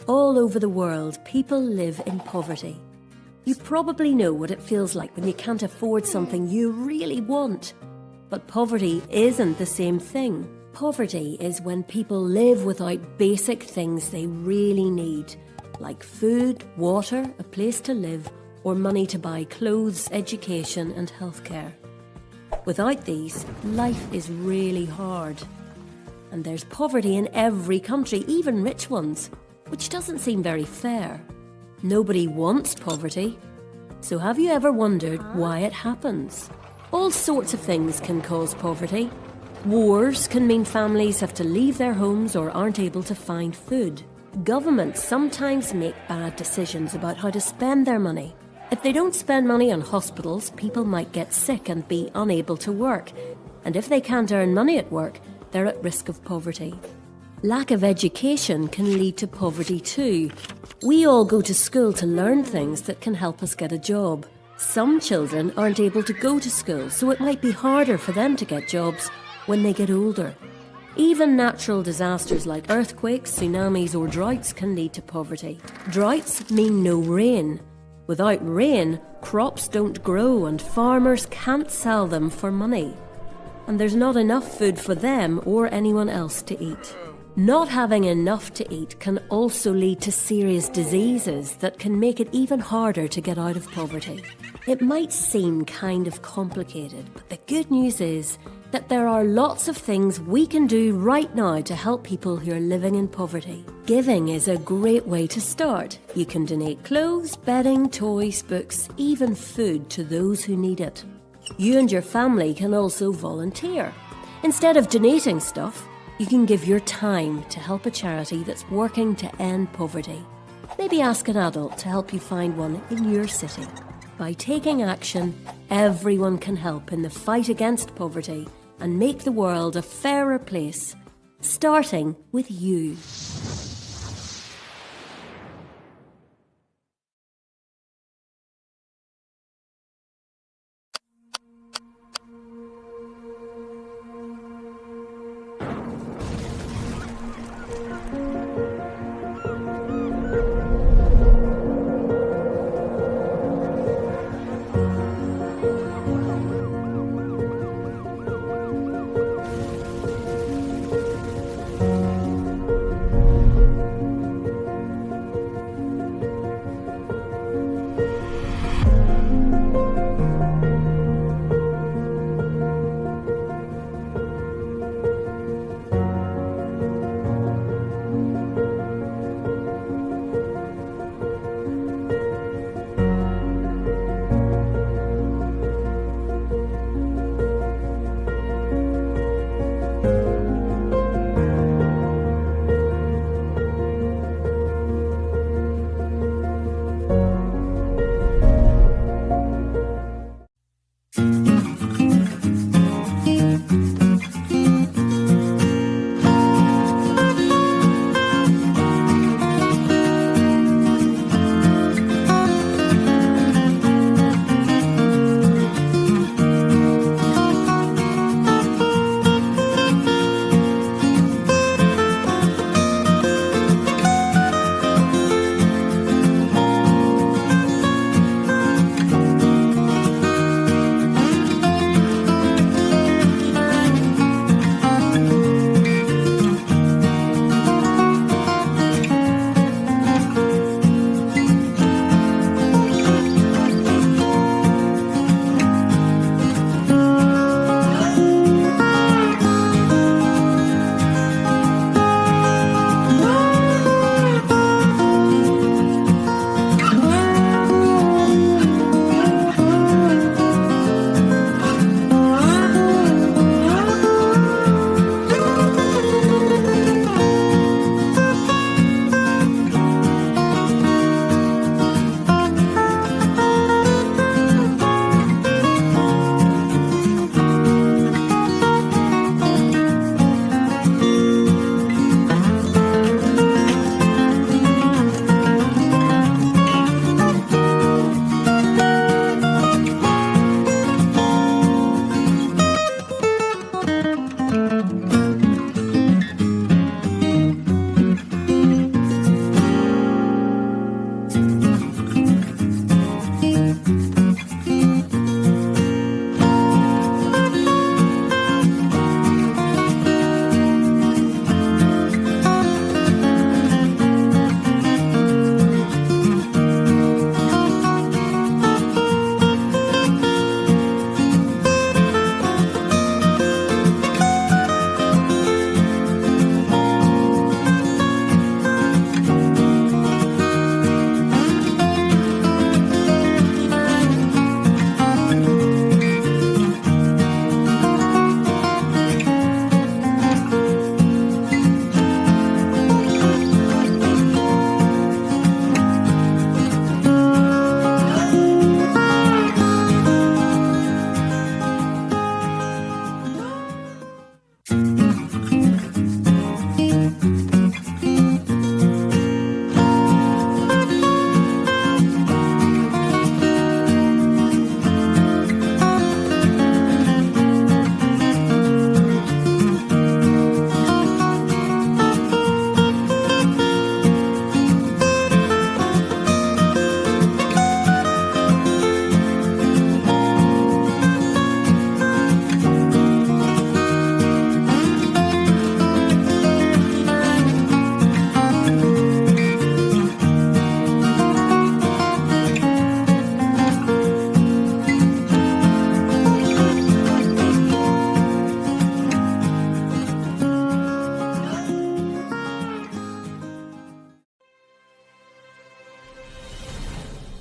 All over the world, people live in poverty. You probably know what it feels like when you can't afford something you really want. But poverty isn't the same thing. Poverty is when people live without basic things they really need, like food, water, a place to live, or money to buy clothes, education and healthcare. Without these, life is really hard. And there's poverty in every country, even rich ones, which doesn't seem very fair. Nobody wants poverty. So have you ever wondered why it happens? All sorts of things can cause poverty. Wars can mean families have to leave their homes or aren't able to find food. Governments sometimes make bad decisions about how to spend their money. If they don't spend money on hospitals, people might get sick and be unable to work. And if they can't earn money at work, they're at risk of poverty. Lack of education can lead to poverty too. We all go to school to learn things that can help us get a job. Some children aren't able to go to school, so it might be harder for them to get jobs when they get older. Even natural disasters like earthquakes, tsunamis or droughts can lead to poverty. Droughts mean no rain. Without rain, crops don't grow and farmers can't sell them for money. And there's not enough food for them or anyone else to eat. Not having enough to eat can also lead to serious diseases that can make it even harder to get out of poverty. It might seem kind of complicated, but the good news is that there are lots of things we can do right now to help people who are living in poverty. Giving is a great way to start. You can donate clothes, bedding, toys, books, even food to those who need it. You and your family can also volunteer. Instead of donating stuff, you can give your time to help a charity that's working to end poverty. Maybe ask an adult to help you find one in your city. By taking action, everyone can help in the fight against poverty and make the world a fairer place, starting with you.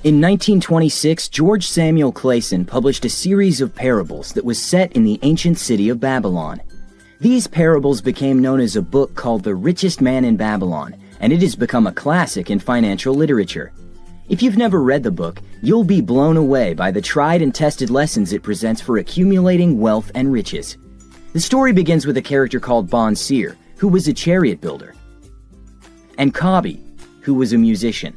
In 1926, George Samuel Clayson published a series of parables that was set in the ancient city of Babylon. These parables became known as a book called The Richest Man in Babylon, and it has become a classic in financial literature. If you've never read the book, you'll be blown away by the tried and tested lessons it presents for accumulating wealth and riches. The story begins with a character called Bonseer, who was a chariot builder, and Kabi, who was a musician.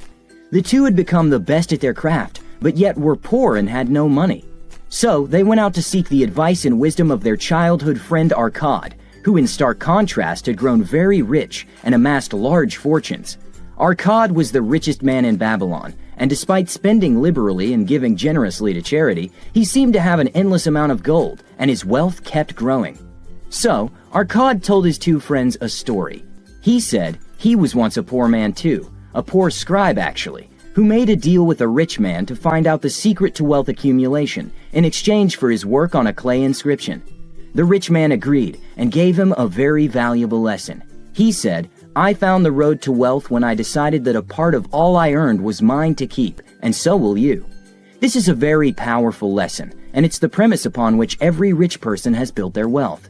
The two had become the best at their craft, but yet were poor and had no money. So they went out to seek the advice and wisdom of their childhood friend Arkad, who in stark contrast had grown very rich and amassed large fortunes. Arkad was the richest man in Babylon, and despite spending liberally and giving generously to charity, he seemed to have an endless amount of gold, and his wealth kept growing. So, Arkad told his two friends a story. He said he was once a poor man too, a poor scribe actually, who made a deal with a rich man to find out the secret to wealth accumulation in exchange for his work on a clay inscription. The rich man agreed and gave him a very valuable lesson. He said, "I found the road to wealth when I decided that a part of all I earned was mine to keep, and so will you." This is a very powerful lesson, and it's the premise upon which every rich person has built their wealth.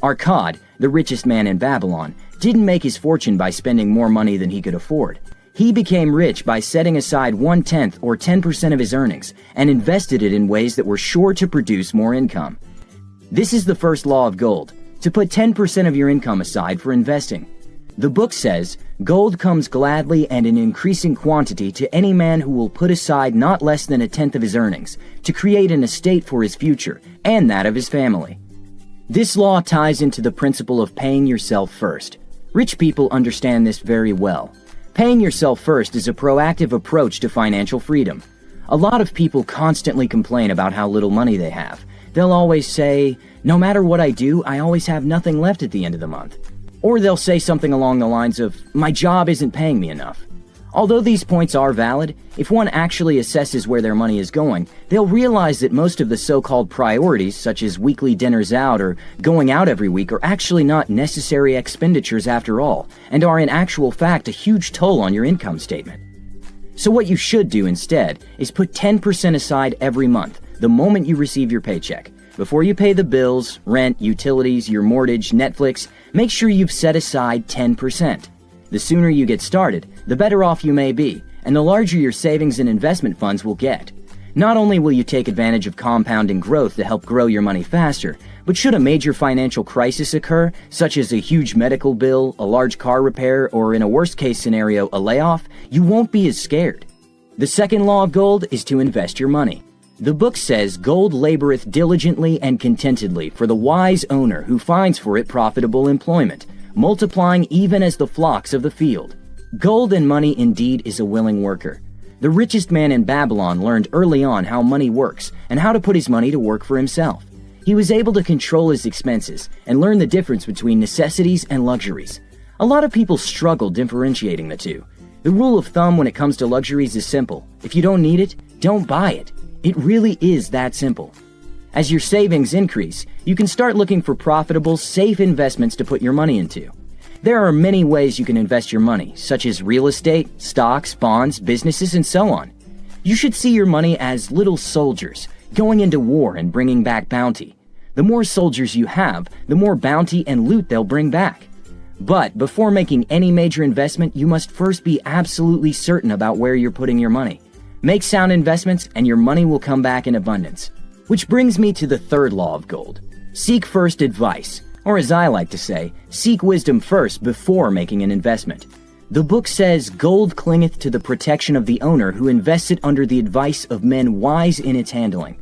Arkad, the richest man in Babylon, didn't make his fortune by spending more money than he could afford. He became rich by setting aside 1/10 or 10% of his earnings and invested it in ways that were sure to produce more income. This is the first law of gold, to put 10% of your income aside for investing. The book says, "Gold comes gladly and in increasing quantity to any man who will put aside not less than 1/10 of his earnings to create an estate for his future and that of his family." This law ties into the principle of paying yourself first. Rich people understand this very well. Paying yourself first is a proactive approach to financial freedom. A lot of people constantly complain about how little money they have. They'll always say, "No matter what I do, I always have nothing left at the end of the month." Or they'll say something along the lines of, "My job isn't paying me enough." Although these points are valid, if one actually assesses where their money is going, they'll realize that most of the so-called priorities, such as weekly dinners out or going out every week, are actually not necessary expenditures after all, and are in actual fact a huge toll on your income statement. So what you should do instead is put 10% aside every month, the moment you receive your paycheck. Before you pay the bills, rent, utilities, your mortgage, Netflix, make sure you've set aside 10%. The sooner you get started, the better off you may be, and the larger your savings and investment funds will get. Not only will you take advantage of compounding growth to help grow your money faster, but should a major financial crisis occur, such as a huge medical bill, a large car repair, or in a worst-case scenario, a layoff, you won't be as scared. The second law of gold is to invest your money. The book says, "Gold laboreth diligently and contentedly for the wise owner who finds for it profitable employment, multiplying even as the flocks of the field." Gold and money indeed is a willing worker. The richest man in Babylon learned early on how money works and how to put his money to work for himself. He was able to control his expenses and learn the difference between necessities and luxuries. A lot of people struggle differentiating the two. The rule of thumb when it comes to luxuries is simple. If you don't need it, don't buy it. It really is that simple. As your savings increase, you can start looking for profitable, safe investments to put your money into. There are many ways you can invest your money, such as real estate, stocks, bonds, businesses, and so on. You should see your money as little soldiers, going into war and bringing back bounty. The more soldiers you have, the more bounty and loot they'll bring back. But before making any major investment, you must first be absolutely certain about where you're putting your money. Make sound investments and your money will come back in abundance. Which brings me to the third law of gold. Seek first advice, or as I like to say, seek wisdom first before making an investment. The book says, "Gold clingeth to the protection of the owner who invests it under the advice of men wise in its handling."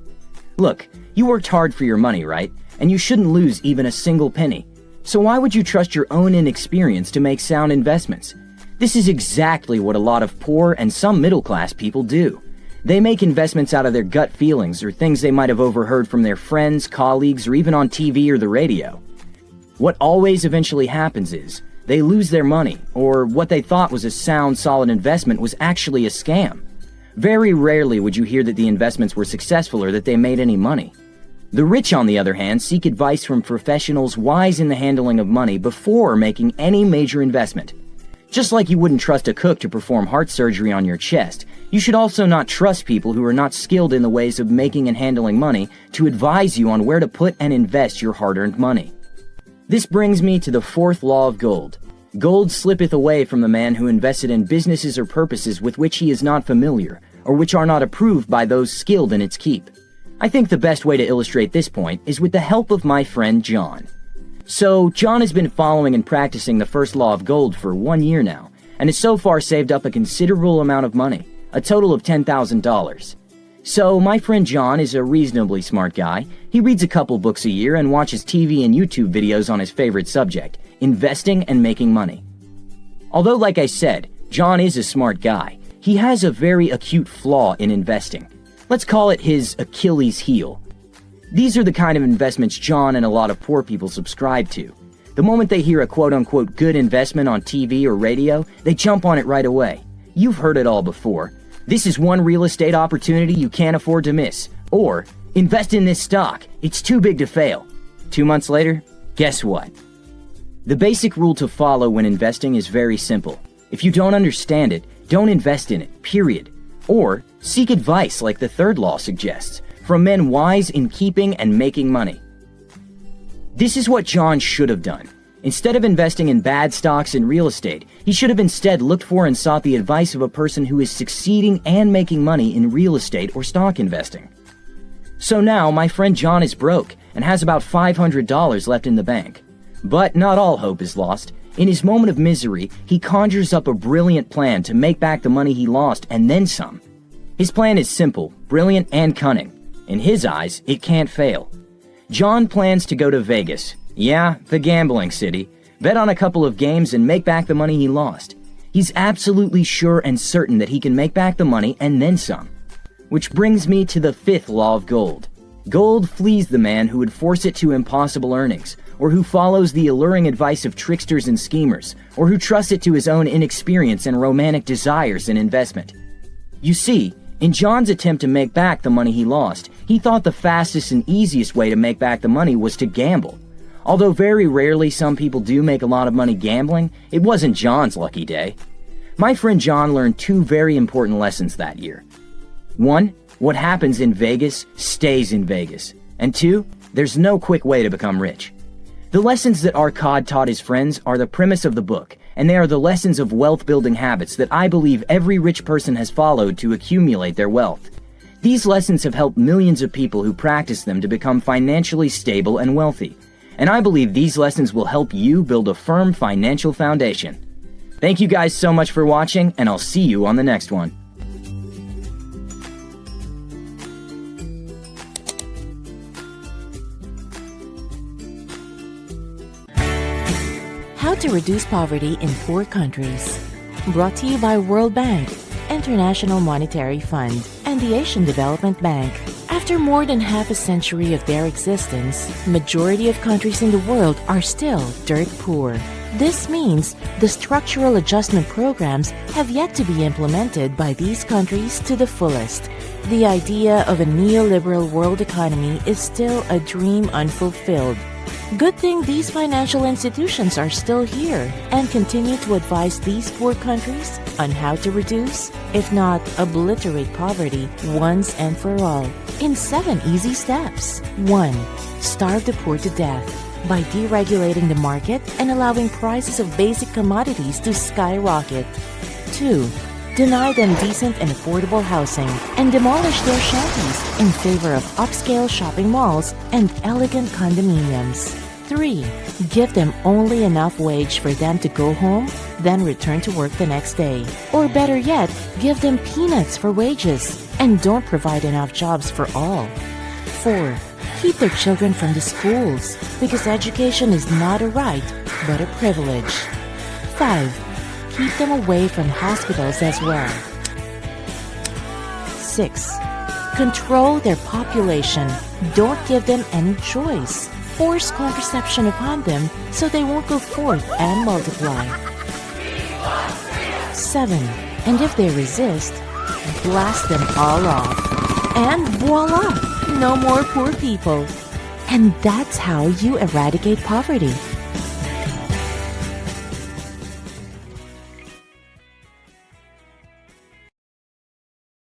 Look, you worked hard for your money, right? And you shouldn't lose even a single penny. So why would you trust your own inexperience to make sound investments? This is exactly what a lot of poor and some middle-class people do. They make investments out of their gut feelings or things they might have overheard from their friends, colleagues, or even on TV or the radio. What always eventually happens is, they lose their money, or what they thought was a sound, solid investment was actually a scam. Very rarely would you hear that the investments were successful or that they made any money. The rich, on the other hand, seek advice from professionals wise in the handling of money before making any major investment. Just like you wouldn't trust a cook to perform heart surgery on your chest, You should also not trust people who are not skilled in the ways of making and handling money to advise you on where to put and invest your hard-earned money. This brings me to the fourth law of gold. Gold slippeth away from the man who invested in businesses or purposes with which he is not familiar, or which are not approved by those skilled in its keep. I think the best way to illustrate this point is with the help of my friend John. So, John has been following and practicing the first law of gold for 1 year now, and has so far saved up a considerable amount of money, a total of $10,000. So, my friend John is a reasonably smart guy. He reads a couple books a year and watches TV and YouTube videos on his favorite subject, investing and making money. Although, like I said, John is a smart guy, he has a very acute flaw in investing. Let's call it his Achilles heel. These are the kind of investments John and a lot of poor people subscribe to. The moment they hear a quote-unquote good investment on TV or radio, they jump on it right away. You've heard it all before. This is one real estate opportunity you can't afford to miss. Or, invest in this stock, it's too big to fail. 2 months later, guess what? The basic rule to follow when investing is very simple. If you don't understand it, don't invest in it, period. Or, seek advice like the third law suggests, from men wise in keeping and making money. This is what John should have done. Instead of investing in bad stocks and real estate, he should have instead looked for and sought the advice of a person who is succeeding and making money in real estate or stock investing. So now, my friend John is broke and has about $500 left in the bank. But not all hope is lost. In his moment of misery, he conjures up a brilliant plan to make back the money he lost and then some. His plan is simple, brilliant, and cunning. In his eyes, it can't fail. John plans to go to Vegas. Yeah, the gambling city. Bet on a couple of games and make back the money he lost. He's absolutely sure and certain that he can make back the money and then some. Which brings me to the fifth law of gold. Gold flees the man who would force it to impossible earnings, or who follows the alluring advice of tricksters and schemers, or who trusts it to his own inexperience and romantic desires in investment. You see, in John's attempt to make back the money he lost, he thought the fastest and easiest way to make back the money was to gamble. Although very rarely some people do make a lot of money gambling, it wasn't John's lucky day. My friend John learned 2 very important lessons that year. 1, what happens in Vegas stays in Vegas. And 2, there's no quick way to become rich. The lessons that Arcad taught his friends are the premise of the book, and they are the lessons of wealth-building habits that I believe every rich person has followed to accumulate their wealth. These lessons have helped millions of people who practice them to become financially stable and wealthy. And I believe these lessons will help you build a firm financial foundation. Thank you guys so much for watching, and I'll see you on the next one. How to reduce poverty in poor countries. Brought to you by World Bank, International Monetary Fund, and the Asian Development Bank. After more than half a century of their existence, majority of countries in the world are still dirt poor. This means the structural adjustment programs have yet to be implemented by these countries to the fullest. The idea of a neoliberal world economy is still a dream unfulfilled. Good thing these financial institutions are still here and continue to advise these poor countries on how to reduce, if not obliterate poverty once and for all, in 7 easy steps. 1. Starve the poor to death by deregulating the market and allowing prices of basic commodities to skyrocket. 2. Deny them decent and affordable housing and demolish their shanties in favor of upscale shopping malls and elegant condominiums. 3. Give them only enough wage for them to go home, then return to work the next day. Or better yet, give them peanuts for wages and don't provide enough jobs for all. 4. Keep their children from the schools because education is not a right, but a privilege. 5. Keep them away from hospitals as well. 6. Control their population. Don't give them any choice. Force contraception upon them so they won't go forth and multiply. 7. And if they resist, blast them all off. And voila! No more poor people. And that's how you eradicate poverty.